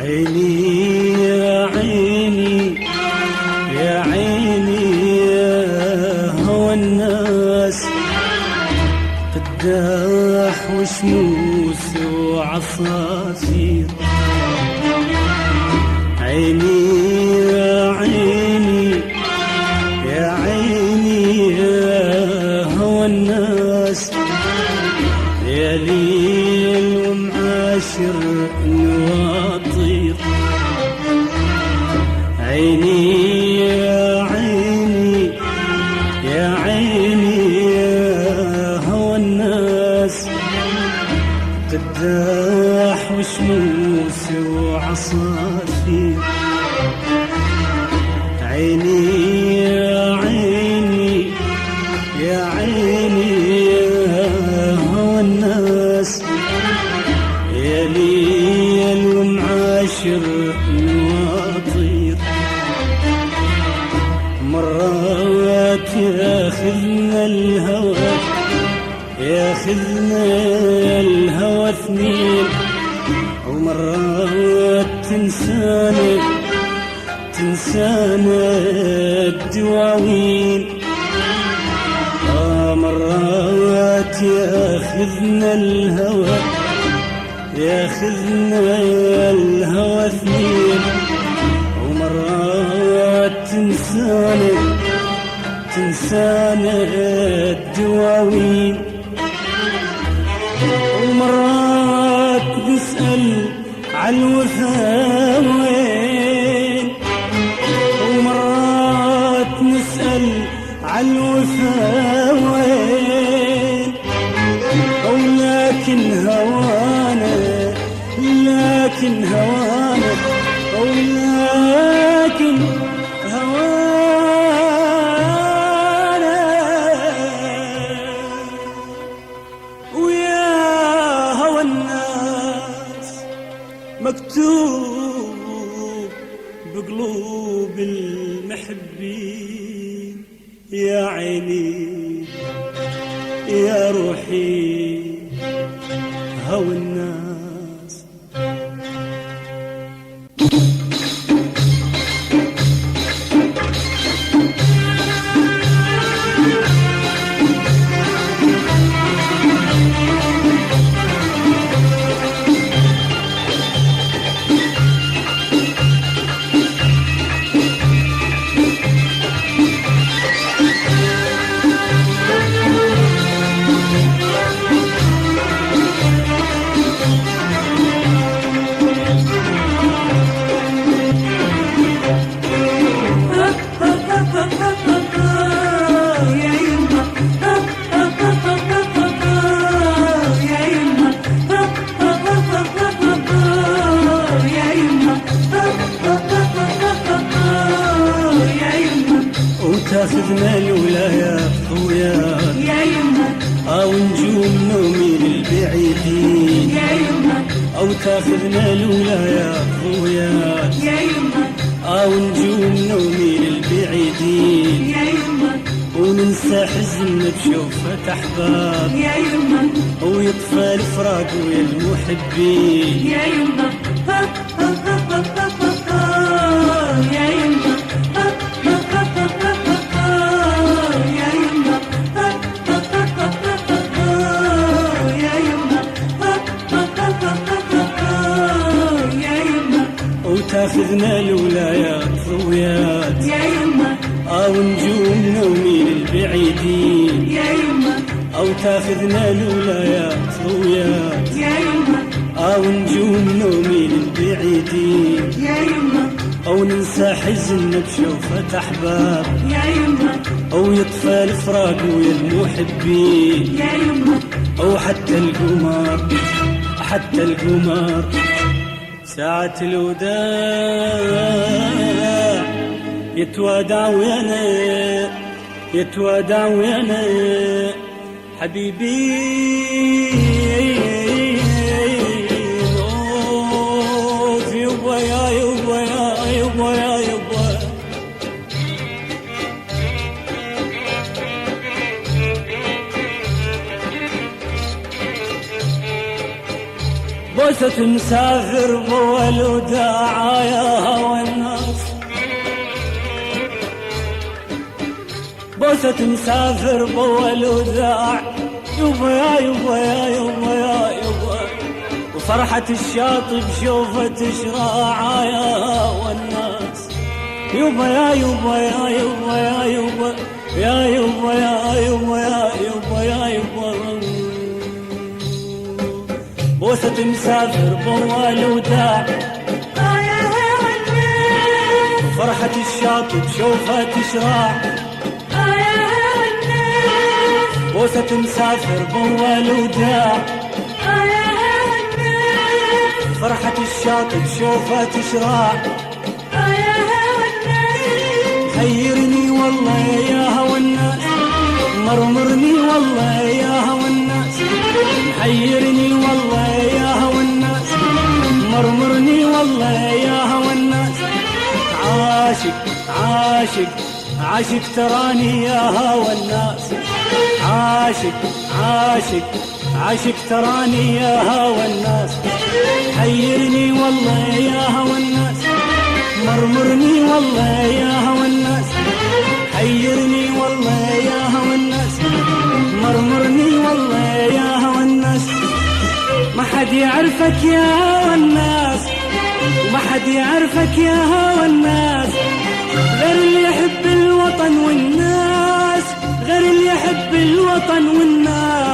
عيني يا عيني يا عيني يا هوى الناس، قداح وشموس وعصافير. عيني يا عيني يا عيني يا هوى الناس، يا ليل ومعاشر نواطير. عيني يا عيني يا عيني يا هوى الناس، قداح وشموس وعصافير. عيني يا عيني يا عيني يا هوى الناس، يا ليل ومعاشر نواطير. مرات ياخذنا الهوى ياخذنا الهوى اثنين، ومرات تنسانا الدواوين. مرات ياخذنا الهوى ياخذنا الهوى اثنين، ومرات تنسانا الدواوين. ومرات نسأل عالوفا وين، ومرات نسأل عالوفا وين. ولكن هوانا ولكن هوانا ولكن هوانا ويا هوى الناس مكتوب بقلوب المحبين. يا عيني يا روحي هوى الناس. تاخذنا الولايات خويا يا يما، او نجوم نومي للبعيدين يا يما، او تاخذنا الولايات خويا يا يما، او نجوم نومي للبعيدين. يا يما، وننسى حزننا بشوفة احباب يا يما، ويطفى الفراق ويا المحبين. يا يما، يا يما، تاخذنا الولايات ضويات يا يما، او نجوم نومي للبعيدين. يا يما، او تاخذنا الولايات ضويات يا يما، او نجوم نومي للبعيدين. يا يما، او ننسى حزننا بشوفة احباب يا يما، او يطفى الفراق ويا المحبين. يا يما، او حتى القمر ساعة الوداع يتوادع ويانا حبيبي. يبا يا يبا يا يبا يا يبا بوسة مسافر بول وداع يا هوى الناس، بوسة مسافر بول وداع يبا يا يبا يا يبا يا يبا، وفرحة الشاطئ بشوفة تشراع يا هوى الناس، يبا يا يبا يا يبا يا يبا يا يبا يا يبا يا يبا يا يبا، بوسة مسافر بول وداع يا هوى الناس، فرحة الشاطئ بشوفة تشراع يا هوى الناس، بوسة مسافر بول وداع يا هوى الناس، فرحة الشاطئ بشوفة تشراع يا هوى الناس، حيرني والله يا هوى الناس، مرمرني والله يا هوى الناس، حيرني والله يا هوى الناس، مرمرني والله يا هوى الناس، عاشق عاشق عاشق تراني يا هوى الناس، عاشق عاشق عاشق تراني يا هوى الناس، حيرني والله يا هوى الناس، مرمرني والله يا هوى الناس، حيرني والله يا هوى الناس، مرمرني والله يا هوى الناس، ما حد يعرفك يا هوى الناس، وما حد يعرفك يا هوى الناس، غير اللي يحب الوطن والناس، غير اللي يحب الوطن والناس.